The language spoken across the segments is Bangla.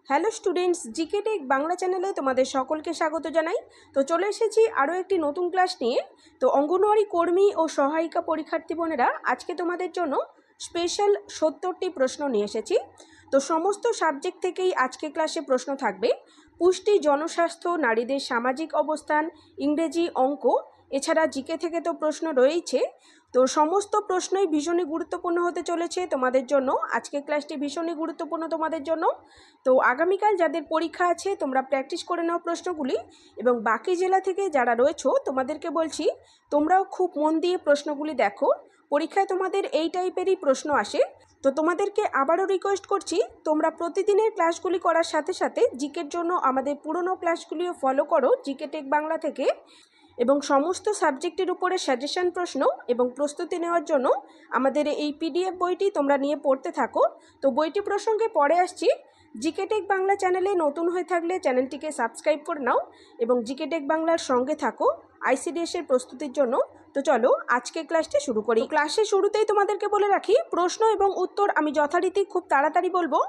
Hello students, GK tech Bangla চ্যানেলে তোমাদের সকলকে স্বাগত জানাই। তো চলে এসেছি আরও একটি নতুন ক্লাস নিয়ে। তো অঙ্গনওয়াড়ি কর্মী ও সহায়িকা পরীক্ষার্থী বোনেরা, আজকে তোমাদের জন্য স্পেশাল 70টি প্রশ্ন নিয়ে এসেছি। তো সমস্ত সাবজেক্ট থেকেই আজকে ক্লাসে প্রশ্ন থাকবে। পুষ্টি, জনস্বাস্থ্য, নারীদের সামাজিক অবস্থান, ইংরেজি, অঙ্ক, এছাড়া জিকে থেকে তো প্রশ্ন রয়েইছে। তো সমস্ত প্রশ্নই ভীষণই গুরুত্বপূর্ণ হতে চলেছে তোমাদের জন্য। আজকে ক্লাসটি ভীষণই গুরুত্বপূর্ণ তোমাদের জন্য। তো আগামীকাল যাদের পরীক্ষা আছে তোমরা প্র্যাকটিস করে নাও প্রশ্নগুলি, এবং বাকি জেলা থেকে যারা রয়েছো তোমাদেরকে বলছি তোমরাও খুব মন দিয়ে প্রশ্নগুলি দেখো। পরীক্ষায় তোমাদের এই টাইপেরই প্রশ্ন আসে। তো তোমাদেরকে আবারও রিকোয়েস্ট করছি, তোমরা প্রতিদিনের ক্লাসগুলি করার সাথে সাথে জিকের জন্য আমাদের পুরনো ক্লাসগুলিও ফলো করো জিকে টেক বাংলা থেকে, এবং সমস্ত সাবজেক্টের উপরে সাজেশন প্রশ্ন এবং প্রস্তুতি নেওয়ার জন্য আমাদের এই পিডিএফ বইটি তোমরা নিয়ে পড়তে থাকো। তো বইটি প্রসঙ্গে পরে আসছি। জিকে টেক বাংলা চ্যানেলে নতুন হয়ে থাকলে চ্যানেলটিকে সাবস্ক্রাইব করে নাও এবং জিকে টেক বাংলার সঙ্গে থাকো আইসিডিএসের প্রস্তুতির জন্য। তো চলো আজকে ক্লাসটি শুরু করি। ক্লাসের শুরুতেই তোমাদেরকে বলে রাখি, প্রশ্ন এবং উত্তর আমি যথারীতি খুব তাড়াতাড়ি বলবো।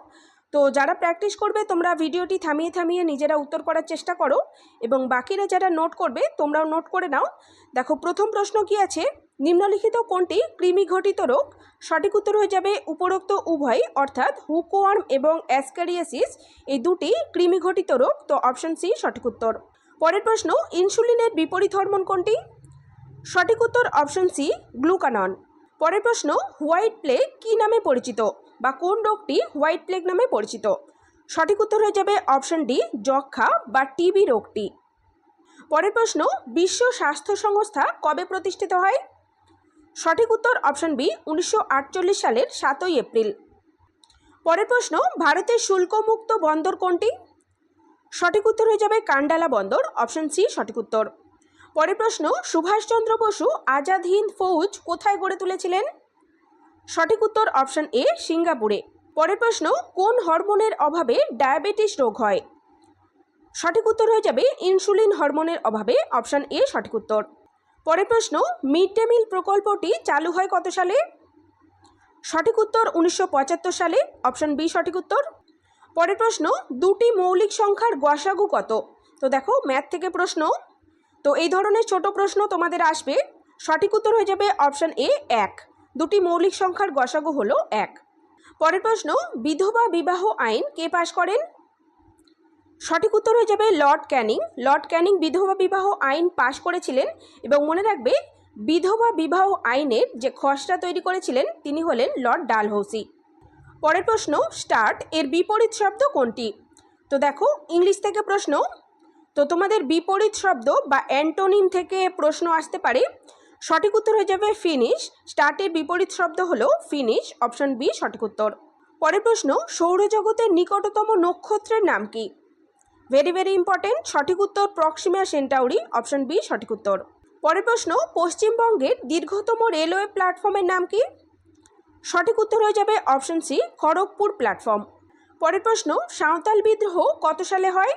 তো যারা প্র্যাকটিস করবে তোমরা ভিডিওটি থামিয়ে থামিয়ে নিজেরা উত্তর করার চেষ্টা করো, এবং বাকিরা যারা নোট করবে তোমরাও নোট করে নাও। দেখো প্রথম প্রশ্ন কি আছে, নিম্নলিখিত কোনটি কৃমি ঘটিত রোগ? সঠিক উত্তর হয়ে যাবে উপরোক্ত উভয়, অর্থাৎ হুকওয়ার্ম এবং অ্যাসক্যারিয়াসিস এই দুটি কৃমি ঘটিত রোগ। তো অপশন সি সঠিক উত্তর। পরের প্রশ্ন, ইনসুলিনের বিপরীত হরমোন কোনটি? সঠিক উত্তর অপশন সি গ্লুকানন। পরের প্রশ্ন, হোয়াইট প্লেগ কী নামে পরিচিত, বা কোন রোগটি হোয়াইট প্লেগ নামে পরিচিত? সঠিক উত্তর হয়ে যাবে অপশন ডি যক্ষা বা টিবি রোগটি। পরের প্রশ্ন, বিশ্ব স্বাস্থ্য সংস্থা কবে প্রতিষ্ঠিত হয়? সঠিক উত্তর অপশন বি 1948 সালের 7ই এপ্রিল। পরের প্রশ্ন, ভারতের শুল্কমুক্ত বন্দর কোনটি? সঠিক উত্তর হয়ে যাবে কান্ডালা বন্দর, অপশন সি সঠিক উত্তর। পরের প্রশ্ন, সুভাষচন্দ্র বসু আজাদ হিন্দ ফৌজ কোথায় গড়ে তুলেছিলেন? সঠিক উত্তর অপশন এ সিঙ্গাপুরে। পরের প্রশ্ন, কোন হরমোনের অভাবে ডায়াবেটিস রোগ হয়? সঠিক উত্তর হয়ে যাবে ইনসুলিন হরমোনের অভাবে, অপশন এ সঠিক উত্তর। পরের প্রশ্ন, মিড ডে মিল প্রকল্পটি চালু হয় কত সালে? সঠিক উত্তর 1975 সালে, অপশন বি সঠিক উত্তর। পরের প্রশ্ন, দুটি মৌলিক সংখ্যার গসাগু কত? তো দেখো ম্যাথ থেকে প্রশ্ন, তো এই ধরনের ছোট প্রশ্ন তোমাদের আসবে। সঠিক উত্তর হয়ে যাবে অপশন এ 1। দুটি মৌলিক সংখ্যার গসাগু হলো 1। পরের প্রশ্ন, বিধবা বিবাহ আইন কে পাশ করেন? সঠিক উত্তর হয়ে যাবে লর্ড ক্যানিং। লর্ড ক্যানিং বিধবা বিবাহ আইন পাশ করেছিলেন, এবং মনে রাখবে বিধবা বিবাহ আইনের যে খসড়া তৈরি করেছিলেন তিনি হলেন লর্ড ডালহৌসি। পরের প্রশ্ন, স্টার্ট এর বিপরীত শব্দ কোনটি? তো দেখো ইংলিশ থেকে প্রশ্ন, তো তোমাদের বিপরীত শব্দ বা অ্যান্টোনিম থেকে প্রশ্ন আসতে পারে। সঠিক উত্তর হয়ে যাবে ফিনিশ। স্টার্টের বিপরীত শব্দ হলো ফিনিশ, অপশন বি সঠিক উত্তর। পরের প্রশ্ন, সৌরজগতের নিকটতম নক্ষত্রের নাম কি? Very very important. সঠিক উত্তর প্রক্সিমা সেন্টাউরি, অপশন বি সঠিক উত্তর। পরের প্রশ্ন, পশ্চিমবঙ্গের দীর্ঘতম রেলওয়ে প্ল্যাটফর্মের নাম কি? সঠিক উত্তর হয়ে যাবে অপশন সি খড়গপুর প্ল্যাটফর্ম। পরের প্রশ্ন, সাঁওতাল বিদ্রোহ কত সালে হয়?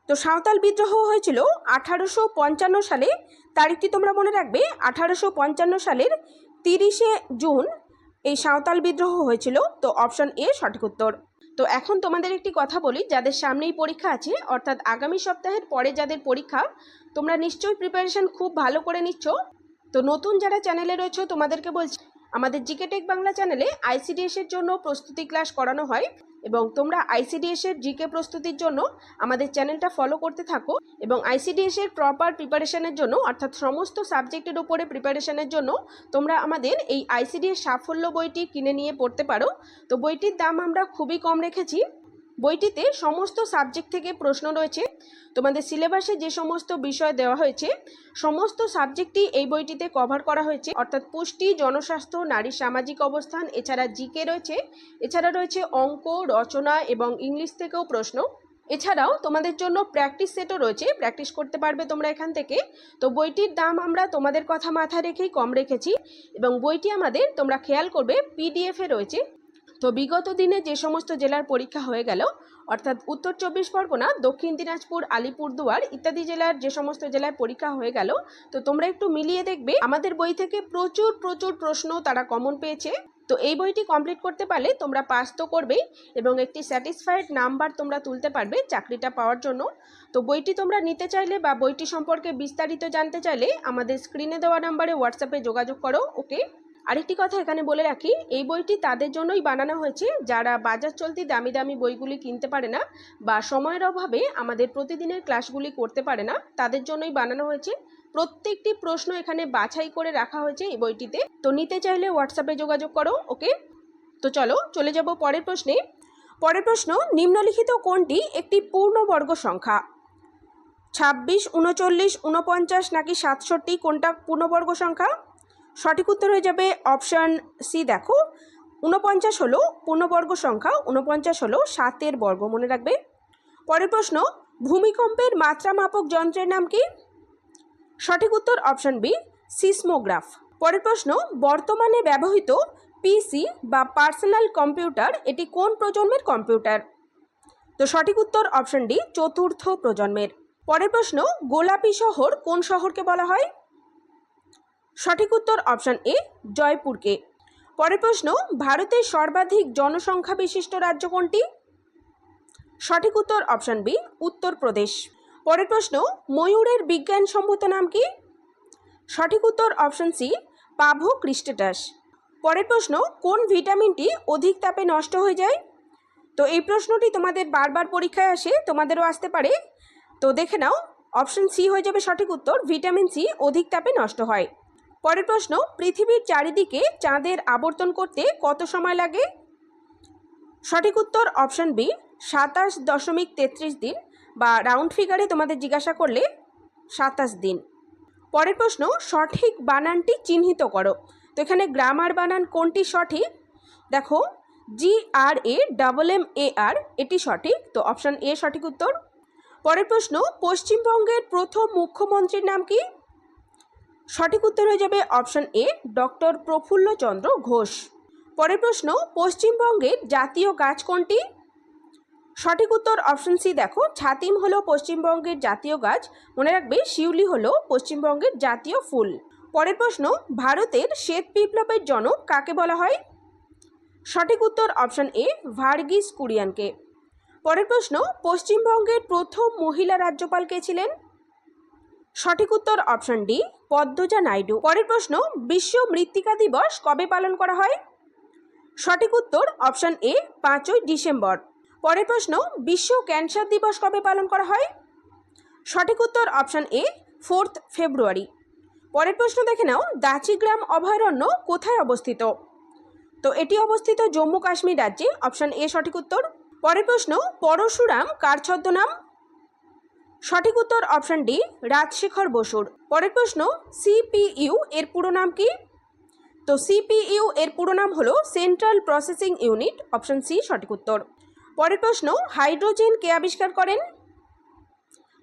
তো সাঁওতাল বিদ্রোহ হয়েছিল 1855 সালে। তারিখটি তোমরা মনে রাখবে, 1855 সালের 30শে জুন এই সাঁওতাল বিদ্রোহ হয়েছিল। তো অপশন এ সঠিক উত্তর। তো এখন তোমাদের একটি কথা বলি, যাদের সামনেই পরীক্ষা আছে, অর্থাৎ আগামী সপ্তাহের পরে যাদের পরীক্ষা, তোমরা নিশ্চয়ই প্রিপারেশন খুব ভালো করে নিচ্ছ। তো নতুন যারা চ্যানেলে রয়েছে তোমাদেরকে বলছি, আমাদের জিকে টেক বাংলা চ্যানেলে আইসিডিএসের জন্য প্রস্তুতি ক্লাস করানো হয়, এবং তোমরা আইসিডিএসের জিকে প্রস্তুতির জন্য আমাদের চ্যানেলটা ফলো করতে থাকো, এবং আইসিডিএসের প্রপার প্রিপারেশনের জন্য, অর্থাৎ সমস্ত সাবজেক্টের উপরে প্রিপারেশনের জন্য তোমরা আমাদের এই আইসিডিএস সাফল্য বইটি কিনে নিয়ে পড়তে পারো। তো বইটির দাম আমরা খুবই কম রেখেছি। বইটিতে সমস্ত সাবজেক্ট থেকে প্রশ্ন রয়েছে। তোমাদের সিলেবাসে যে সমস্ত বিষয় দেওয়া হয়েছে সমস্ত সাবজেক্টই এই বইটিতে কভার করা হয়েছে, অর্থাৎ পুষ্টি, জনস্বাস্থ্য, নারীর সামাজিক অবস্থান, এছাড়া জিকে রয়েছে, এছাড়া রয়েছে অঙ্ক, রচনা এবং ইংলিশ থেকেও প্রশ্ন। এছাড়াও তোমাদের জন্য প্র্যাকটিস সেটও রয়েছে, প্র্যাকটিস করতে পারবে তোমরা এখান থেকে। তো বইটির দাম আমরা তোমাদের কথা মাথায় রেখেই কম রেখেছি, এবং বইটি আমাদের তোমরা খেয়াল করবে পিডিএফে রয়েছে। তো বিগত দিনে যে সমস্ত জেলার পরীক্ষা হয়ে গেল, অর্থাৎ উত্তর 24 পরগনা, দক্ষিণ দিনাজপুর, আলিপুরদুয়ার ইত্যাদি জেলার যে সমস্ত জেলায় পরীক্ষা হয়ে গেল, তো তোমরা একটু মিলিয়ে দেখবে আমাদের বই থেকে প্রচুর প্রচুর প্রশ্ন তারা কমন পেয়েছে। তো এই বইটি কমপ্লিট করতে পারলে তোমরা পাস তো করবেই এবং একটি স্যাটিসফাইড নাম্বার তোমরা তুলতে পারবে চাকরিটা পাওয়ার জন্য। তো বইটি তোমরা নিতে চাইলে বা বইটি সম্পর্কে বিস্তারিত জানতে চাইলে আমাদের স্ক্রিনে দেওয়া নাম্বারে হোয়াটসঅ্যাপে যোগাযোগ করো। ওকে, আরেকটি কথা এখানে বলে রাখি, এই বইটি তাদের জন্যই বানানো হয়েছে যারা বাজার চলতি দামি দামি বইগুলি কিনতে পারে না বা সময়ের অভাবে আমাদের প্রতিদিনের ক্লাসগুলি করতে পারে না, তাদের জন্যই বানানো হয়েছে। প্রত্যেকটি প্রশ্ন এখানে বাছাই করে রাখা হয়েছে এই বইটিতে। তো নিতে চাইলে হোয়াটসঅ্যাপে যোগাযোগ করো। ওকে, তো চলো চলে যাব পরের প্রশ্নে। পরের প্রশ্ন, নিম্নলিখিত কোনটি একটি পূর্ণবর্গ সংখ্যা? 26, 39, 49 নাকি 67 কোনটা পূর্ণবর্গ সংখ্যা? সঠিক উত্তর হয়ে যাবে অপশান সি। দেখো 49 হলো পূর্ণবর্গ সংখ্যা, 49 হলো 7 বর্গ, মনে রাখবে। পরের প্রশ্ন, ভূমিকম্পের মাত্রা মাপক যন্ত্রের নাম কি? সঠিক উত্তর অপশান বি, সিসমোগ্রাফ। পরের প্রশ্ন, বর্তমানে ব্যবহৃত পিসি বা পার্সোনাল কম্পিউটার এটি কোন প্রজন্মের কম্পিউটার? তো সঠিক উত্তর অপশান ডি, চতুর্থ প্রজন্মের। পরের প্রশ্ন, গোলাপি শহর কোন শহরকে বলা হয়? সঠিক উত্তর অপশান এ, জয়পুরকে। পরের প্রশ্ন, ভারতের সর্বাধিক জনসংখ্যা বিশিষ্ট রাজ্য কোনটি? সঠিক উত্তর অপশান বি, উত্তরপ্রদেশ। পরের প্রশ্ন, ময়ূরের বিজ্ঞানসম্মত নাম কি? সঠিক উত্তর অপশান সি, পাভো ক্রিস্টেটাস। পরের প্রশ্ন, কোন ভিটামিনটি অধিক তাপে নষ্ট হয়ে যায়? তো এই প্রশ্নটি তোমাদের বারবার পরীক্ষায় আসে, তোমাদেরও আসতে পারে। তো দেখে নাও, অপশান সি হয়ে যাবে সঠিক উত্তর, ভিটামিন সি অধিক তাপে নষ্ট হয়। পরের প্রশ্ন, পৃথিবীর চারিদিকে চাঁদের আবর্তন করতে কত সময় লাগে? সঠিক উত্তর অপশান বি, 27.33 দিন, বা রাউন্ড ফিগারে তোমাদের জিজ্ঞাসা করলে 27 দিন। পরের প্রশ্ন, সঠিক বানানটি চিহ্নিত করো। তো এখানে গ্রামার বানান কোনটি সঠিক? দেখো, GRAMMAR এটি সঠিক, তো অপশান এ সঠিক উত্তর। পরের প্রশ্ন, পশ্চিমবঙ্গের প্রথম মুখ্যমন্ত্রীর নাম কি? সঠিক উত্তর হয়ে যাবে option A, doctor Prafulla Chandra Ghosh. পরের প্রশ্ন, পশ্চিমবঙ্গের জাতীয় গাছ কোনটি? সঠিক উত্তর অপশান সি। দেখো, ছাতিম হলো পশ্চিমবঙ্গের জাতীয় গাছ, মনে রাখবে শিউলি হলো পশ্চিমবঙ্গের জাতীয় ফুল। পরের প্রশ্ন, ভারতের শ্বেত বিপ্লবের জনক কাকে বলা হয়? সঠিক উত্তর অপশান এ, ভার্গিস কুরিয়ানকে। পরের প্রশ্ন, পশ্চিমবঙ্গের প্রথম মহিলা রাজ্যপাল কে ছিলেন? সঠিক উত্তর অপশান ডি, পদ্মজা নাইডু। পরের প্রশ্ন, বিশ্ব মৃত্তিকা দিবস কবে পালন করা হয়? সঠিক উত্তর অপশান এ, 5ই ডিসেম্বর। পরের প্রশ্ন, বিশ্ব ক্যান্সার দিবস কবে পালন করা হয়? সঠিক উত্তর অপশান এ, 4 ফেব্রুয়ারি। পরের প্রশ্ন দেখে নাও, দাচিগ্রাম অভয়ারণ্য কোথায় অবস্থিত? তো এটি অবস্থিত জম্মু কাশ্মীর রাজ্যে, অপশান এ সঠিক উত্তর। পরের প্রশ্ন, পরশুরাম কার ছদ্মনাম? সঠিক উত্তর অপশান ডি, রাজশেখর বসুর। পরের প্রশ্ন, সিপিইউ এর পুরো নাম কি? তো সিপিইউ এর পুরো নাম হলো central processing unit, option C সঠিক উত্তর। পরের প্রশ্ন, হাইড্রোজেন কে আবিষ্কার করেন?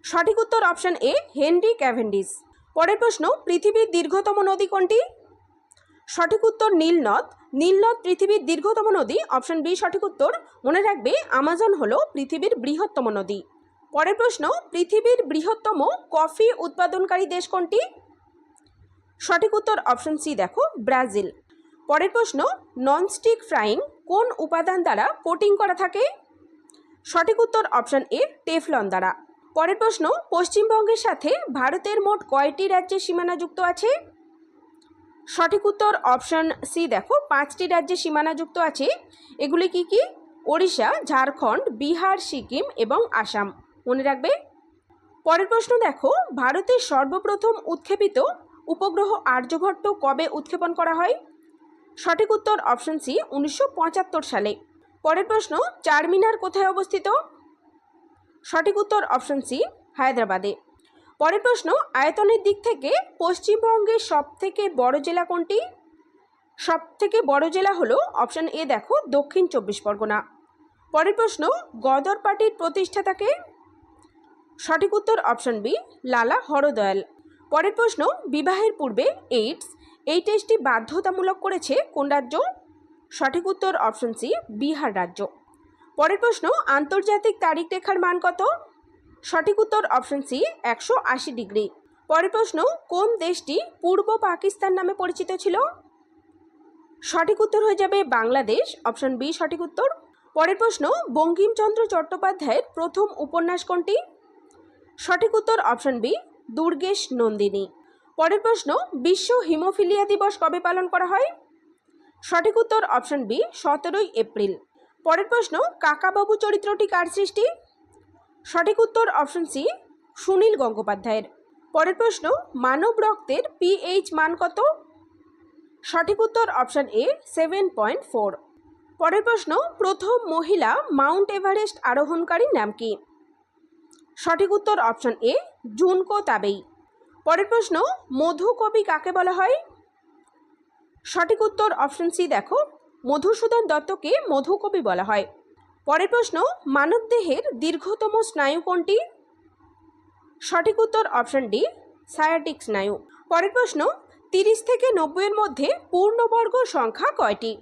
সঠিক উত্তর অপশান এ, হেনরি ক্যাভেন্ডিশ। পরের প্রশ্ন, পৃথিবীর দীর্ঘতম নদী কোনটি? সঠিক উত্তর নীলনদ। নীলনদ পৃথিবীর দীর্ঘতম নদী, অপশান বি সঠিক উত্তর। মনে রাখবে আমাজন হলো পৃথিবীর বৃহত্তম নদী। পরের প্রশ্ন, পৃথিবীর বৃহত্তম কফি উৎপাদনকারী দেশ কোনটি? সঠিক উত্তর অপশান সি। দেখো, ব্রাজিল। পরের প্রশ্ন, ননস্টিক ফ্রাইং কোন উপাদান দ্বারা কোটিং করা থাকে? সঠিক উত্তর অপশান এ, টেফলন দ্বারা। পরের প্রশ্ন, পশ্চিমবঙ্গের সাথে ভারতের মোট কয়টি রাজ্যের সীমানা যুক্ত আছে? সঠিক উত্তর অপশান সি। দেখো, 5টি রাজ্যের সীমানা যুক্ত আছে। এগুলি কি কি? ওড়িশা, ঝাড়খণ্ড, বিহার, সিকিম এবং আসাম, মনে রাখবে। পরের প্রশ্ন দেখো, ভারতের সর্বপ্রথম উৎক্ষেপিত উপগ্রহ আর্যভট্ট কবে উৎক্ষেপণ করা হয়? সঠিক উত্তর অপশান সি, 1975 সালে। পরের প্রশ্ন, চারমিনার কোথায় অবস্থিত? সঠিক উত্তর অপশান সি, হায়দ্রাবাদে। পরের প্রশ্ন, আয়তনের দিক থেকে পশ্চিমবঙ্গের সবথেকে বড় জেলা কোনটি? সবথেকে বড় জেলা হলো অপশান এ। দেখো, দক্ষিণ 24 পরগনা। পরের প্রশ্ন, গদর পার্টির প্রতিষ্ঠাতাকে? সঠিক উত্তর অপশান বি, লালা হরদয়াল। পরের প্রশ্ন, বিবাহের পূর্বে এই টেস্টটি বাধ্যতামূলক করেছে কোন রাজ্য? সঠিক উত্তর অপশান সি, বিহার রাজ্য। পরের প্রশ্ন, আন্তর্জাতিক তারিখ রেখার মান কত? সঠিক উত্তর অপশান সি, 180 ডিগ্রি। পরের প্রশ্ন, কোন দেশটি পূর্ব পাকিস্তান নামে পরিচিত ছিল? সঠিক উত্তর হয়ে যাবে বাংলাদেশ, অপশন বি সঠিক উত্তর। পরের প্রশ্ন, বঙ্কিমচন্দ্র চট্টোপাধ্যায়ের প্রথম উপন্যাস কোনটি? সঠিক উত্তর অপশন বি দুর্গেশ নন্দিনী। পরের প্রশ্ন, বিশ্ব হিমোফিলিয়া দিবস কবে পালন করা হয়? সঠিক উত্তর অপশন বি 17 এপ্রিল। পরের প্রশ্ন, কাকাবাবু চরিত্রটি কার সৃষ্টি? সঠিক উত্তর অপশন সি সুনীল গঙ্গোপাধ্যায়ের। পরের প্রশ্ন, মানব রক্তের পিএইচ মান কত? সঠিক উত্তর অপশন এ 7.4। পরের প্রশ্ন, প্রথম মহিলা মাউন্ট এভারেস্ট আরোহণকারীর নাম কি? সঠিক উত্তর অপশন এ জুনকো তাবেই। পরের প্রশ্ন, মধু কবি কাকে বলা হয়? সঠিক উত্তর অপশন সি দেখো মধুসূদন দত্তকে মধু কবি বলা হয়। পরের প্রশ্ন, মানবদেহের দীর্ঘতম স্নায়ু কোনটি? সঠিক উত্তর অপশন ডি সায়াটিক স্নায়ু। পরের প্রশ্ন, 30 থেকে 90 এর মধ্যে পূর্ণবর্গ সংখ্যা কয়টি?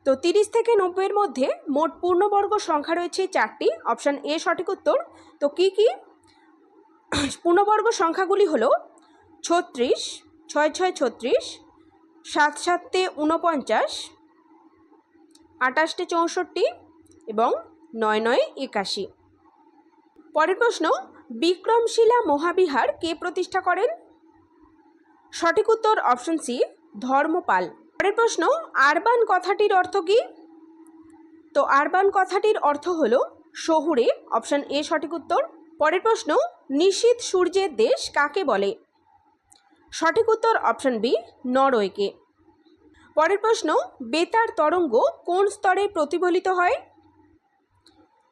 তো 30 থেকে 90 এর মধ্যে মোট পূর্ণবর্গ সংখ্যা রয়েছে 4টি, অপশন এ সঠিক উত্তর। তো কি কি পূর্ণবর্গ সংখ্যাগুলি হলো 36, 6 6 36, 7 7 49, 28 64 এবং 9 9 81। পরের প্রশ্ন, বিক্রমশিলা মহাবিহার কে প্রতিষ্ঠা করেন? সঠিক উত্তর অপশন সি ধর্মপাল। পরের প্রশ্ন, আরবান কথাটির অর্থ কি? তো আরবান কথাটির অর্থ হলো শহুরে, অপশন এ সঠিক উত্তর। পরের প্রশ্ন, নিশীথ সূর্যের দেশ কাকে বলে? সঠিক উত্তর অপশন বি নরওয়েকে। পরের প্রশ্ন, বেতার তরঙ্গ কোন স্তরে প্রতিফলিত হয়?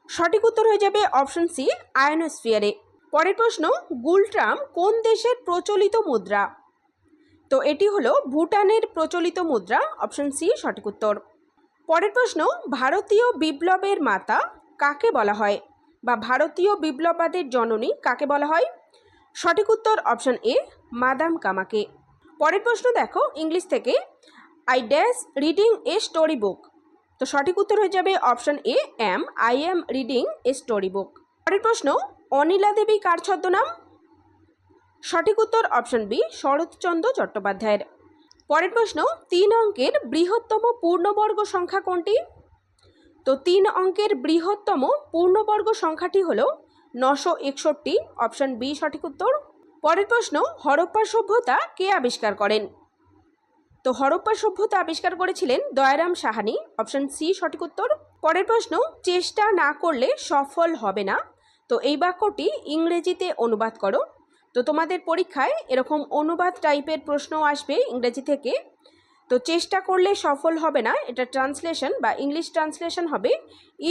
সঠিক উত্তর হয়ে যাবে অপশন সি আয়নোস্ফিয়ারে। পরের প্রশ্ন, গুলট্রাম কোন দেশের প্রচলিত মুদ্রা? তো এটি হলো ভুটানের প্রচলিত মুদ্রা, অপশন সি সঠিক উত্তর। পরের প্রশ্ন, ভারতীয় বিপ্লবের মাতা কাকে বলা হয়, বা ভারতীয় বিপ্লববাদের জননী কাকে বলা হয়? সঠিক উত্তর অপশন এ মাদাম কামাকে। পরের প্রশ্ন দেখো ইংলিশ থেকে, I dash reading a story book. তো সঠিক উত্তর হয়ে যাবে option A I am reading a story book. পরের প্রশ্ন, অনিলা দেবী কার ছদ্মনাম? সঠিক উত্তর অপশন বি শরৎচন্দ্র চট্টোপাধ্যায়ের। পরের প্রশ্ন, 3 অঙ্কের বৃহত্তম পূর্ণবর্গ সংখ্যা কোনটি? তো 3 অঙ্কের বৃহত্তম পূর্ণবর্গ সংখ্যাটি হল 961, অপশন বি সঠিক উত্তর। পরের প্রশ্ন, হরপ্পা সভ্যতা কে আবিষ্কার করেন? তো হরপ্পা সভ্যতা আবিষ্কার করেছিলেন দয়ারাম সাহানি, অপশন সি সঠিক উত্তর। পরের প্রশ্ন, চেষ্টা না করলে সফল হবে না। তো এই বাক্যটি ইংরেজিতে অনুবাদ করো। তো তোমাদের পরীক্ষায় এরকম অনুবাদ টাইপের প্রশ্ন আসবে ইংরেজি থেকে। তো চেষ্টা করলে সফল হবে না, এটা ট্রান্সলেশন বা ইংলিশ ট্রান্সলেশন হবে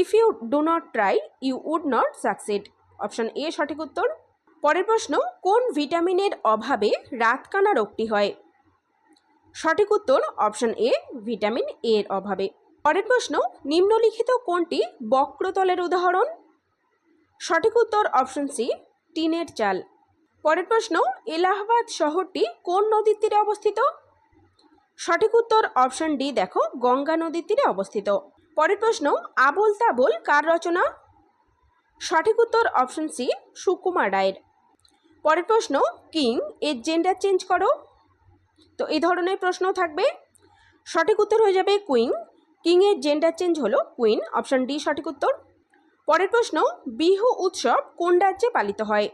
if you do not try you would not succeed, option A সঠিক উত্তর। পরের প্রশ্ন, কোন ভিটামিনের অভাবে রাতকানা রোগটি হয়? সঠিক উত্তর অপশন এ ভিটামিন এ এর অভাবে। পরের প্রশ্ন, নিম্নলিখিত কোনটি বক্রতলের উদাহরণ? সঠিক উত্তর অপশন সি টিনের চাল। পরের প্রশ্ন, এলাহাবাদ শহরটি কোন নদীর তীরে অবস্থিত? সঠিক উত্তর অপশন ডি দেখো গঙ্গা নদীর তীরে অবস্থিত। পরের প্রশ্ন, আবোল তাবোল কার রচনা? সঠিক উত্তর অপশন সি সুকুমার রায়ের। পরের প্রশ্ন, কিং এর জেন্ডার চেঞ্জ করো। তো এই ধরনের প্রশ্ন থাকবে। সঠিক উত্তর হয়ে যাবে কুইন, কিং এর জেন্ডার চেঞ্জ হলো কুইন, অপশন ডি সঠিক উত্তর। পরের প্রশ্ন, বিহু উৎসব কোন রাজ্যে পালিত হয়?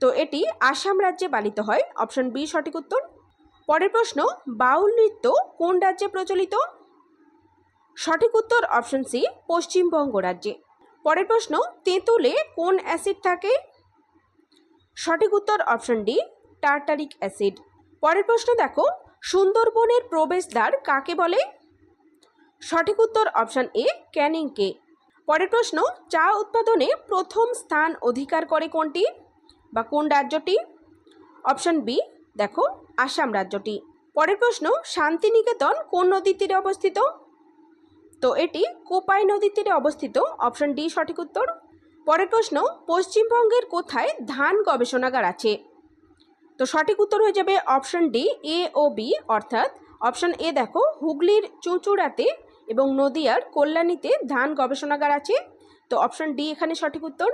তো এটি আসাম রাজ্যে পালিত হয়, অপশন বি সঠিক উত্তর। পরের প্রশ্ন, বাউল নৃত্য কোন রাজ্যে প্রচলিত? সঠিক উত্তর অপশন সি পশ্চিমবঙ্গ রাজ্যে। পরের প্রশ্ন, তেঁতুলে কোন অ্যাসিড থাকে? সঠিক উত্তর অপশন ডি টার্টারিক অ্যাসিড। পরের প্রশ্ন দেখো, সুন্দরবনের প্রবেশদ্বার কাকে বলে? সঠিক উত্তর অপশন এ ক্যানিংকে। পরের প্রশ্ন, চা উৎপাদনে প্রথম স্থান অধিকার করে কোনটি বা কোন রাজ্যটি? অপশন বি দেখো আসাম রাজ্যটি। পরের প্রশ্ন, শান্তিনিকেতন কোন নদীর তীরে অবস্থিত? তো এটি কোপাই নদীর তীরে অবস্থিত, অপশন ডি সঠিক উত্তর। পরের প্রশ্ন, পশ্চিমবঙ্গের কোথায় ধান গবেষণাগার আছে? তো সঠিক উত্তর হয়ে যাবে অপশন ডি এ ও বি, অর্থাৎ অপশন এ দেখো হুগলির চুঁচুড়াতে এবং নদিয়ার কল্যাণীতে ধান গবেষণাগার আছে। তো অপশন ডি এখানে সঠিক উত্তর।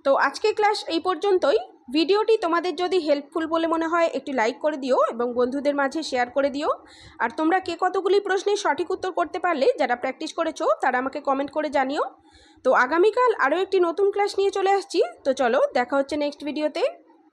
তো আজকে ক্লাস এই পর্যন্তই। ভিডিওটি তোমাদের যদি হেল্পফুল বলে মনে হয় একটি লাইক করে দিও এবং বন্ধুদের মাঝে শেয়ার করে দিও। আর তোমরা কে কতগুলি প্রশ্নের সঠিক উত্তর করতে পারলে, যারা প্র্যাকটিস করেছো তারা আমাকে কমেন্ট করে জানিও। তো আগামীকাল আরও একটি নতুন ক্লাস নিয়ে চলে আসছি। তো চলো, দেখা হচ্ছে নেক্সট ভিডিওতে।